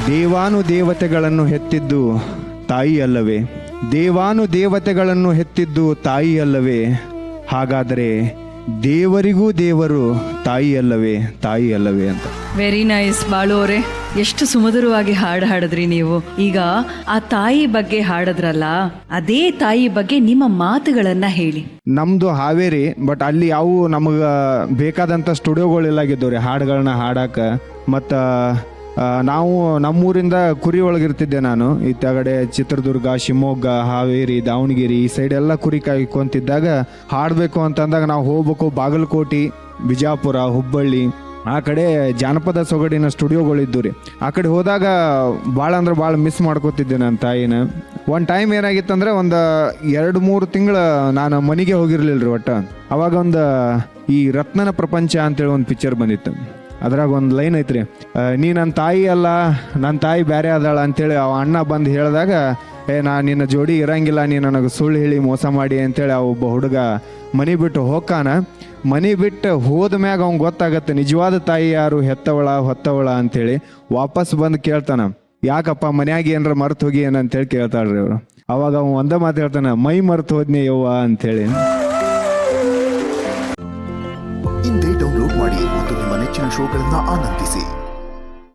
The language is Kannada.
ದೇವಾನುದೇವತೆಗಳನ್ನು ಹೆತ್ತಿದ್ದು ತಾಯಿ ಅಲ್ಲವೇ? ದೇವಾನುದೇವತೆಗಳನ್ನು ಹೆತ್ತಿದ್ದು ತಾಯಿ ಅಲ್ಲವೇ? ಹಾಗಾದರೆ ದೇವರಿಗೂ ದೇವರು ತಾಯಿ ಅಲ್ಲವೇ? ತಾಯಿ ಅಲ್ಲವೇ ಅಂತ. ವೆರಿ ನೈಸ್ ಬಾಳು ಅವರೇ, ಎಷ್ಟು ಸುಮಧುರವಾಗಿ ಹಾಡು ಹಾಡಿದ್ರಿ ನೀವು. ಈಗ ಆ ತಾಯಿ ಬಗ್ಗೆ ಹಾಡಿದ್ರಲ್ಲ, ಅದೇ ತಾಯಿ ಬಗ್ಗೆ ನಿಮ್ಮ ಮಾತುಗಳನ್ನ ಹೇಳಿ. ನಮ್ದು ಹಾವೇರಿ, ಬಟ್ ಅಲ್ಲಿ ಯಾವ ನಮಗೆ ಬೇಕಾದಂಥ ಸ್ಟುಡಿಯೋಗಳಿಲ್ಲಾಗಿದ್ದವ್ರಿ ಹಾಡುಗಳನ್ನ ಹಾಡಾಕ. ಮತ್ತು ನಾವು ನಮ್ಮೂರಿಂದ ಕುರಿ ಒಳಗಿರ್ತಿದ್ದೆ ನಾನು. ಇತ್ತಗಡೆ ಚಿತ್ರದುರ್ಗ, ಶಿವಮೊಗ್ಗ, ಹಾವೇರಿ, ದಾವಣಗೆರೆ ಈ ಸೈಡ್ ಎಲ್ಲ ಕುರಿ ಕಾಯ್ಕೊಂತಿದ್ದಾಗ ಹಾಡಬೇಕು ಅಂತಂದಾಗ ನಾವು ಹೋಗ್ಬೇಕು ಬಾಗಲಕೋಟೆ, ಬಿಜಾಪುರ, ಹುಬ್ಬಳ್ಳಿ ಆ ಕಡೆ ಜಾನಪದ ಸೊಗಡಿನ ಸ್ಟುಡಿಯೋಗಳಿದ್ದು ರೀ. ಆ ಕಡೆ ಹೋದಾಗ ಭಾಳ ಅಂದ್ರೆ ಭಾಳ ಮಿಸ್ ಮಾಡ್ಕೋತಿದ್ದೆ ನನ್ನ ತಾಯಿನ. ಒಂದು ಟೈಮ್ ಏನಾಗಿತ್ತಂದ್ರೆ ಒಂದು 2-3 ತಿಂಗಳು ನಾನು ಮನೆಗೆ ಹೋಗಿರ್ಲಿಲ್ಲ ರೀ ಒಟ್ಟು. ಅವಾಗ ಒಂದು ಈ ರತ್ನನ ಪ್ರಪಂಚ ಅಂತೇಳಿ ಒಂದು ಪಿಕ್ಚರ್ ಬಂದಿತ್ತು. ಅದ್ರಾಗ ಒಂದು ಲೈನ್ ಐತ್ರಿ, ನೀ ನನ್ನ ತಾಯಿ ಅಲ್ಲ, ನನ್ನ ತಾಯಿ ಬೇರೆ ಅದಾಳ ಅಂತೇಳಿ ಅವ ಅಣ್ಣ ಬಂದು ಹೇಳಿದಾಗ, ನಾ ನಿನ್ನ ಜೋಡಿ ಇರಂಗಿಲ್ಲ, ನೀ ನನಗೆ ಸುಳ್ಳು ಹೇಳಿ ಮೋಸ ಮಾಡಿ ಅಂತೇಳಿ ಆ ಒಬ್ಬ ಹುಡುಗ ಮನೆ ಬಿಟ್ಟು ಹೋಗ್ಕಾನ. ಮನೆ ಬಿಟ್ಟು ಹೋದ ಮ್ಯಾಗ ಅವ್ನು ಗೊತ್ತಾಗತ್ತೆ ನಿಜವಾದ ತಾಯಿ ಯಾರು, ಹೆತ್ತವಳ ಹೊತ್ತವಳ ಅಂತೇಳಿ. ವಾಪಸ್ ಬಂದು ಕೇಳ್ತಾನ, ಯಾಕಪ್ಪ ಮನ್ಯಾಗ ಏನಾರ ಮರ್ತು ಹೋಗಿ ಏನಂತೇಳಿ ಕೇಳ್ತಾಳ್ರಿ ಅವರು. ಅವಾಗ ಅವ್ನು ಒಂದೇ ಮಾತು ಹೇಳ್ತಾನ, ಮೈ ಮರ್ತು ಹೋದ್ನಿ ಯವ್ವ ಅಂತೇಳಿ. ಇಂದೇ ಡೌನ್ಲೋಡ್ ಮಾಡಿ ಮತ್ತು ನಿಮ್ಮ ನೆಚ್ಚಿನ ಶೋಗಳನ್ನು ಆನಂದಿಸಿ.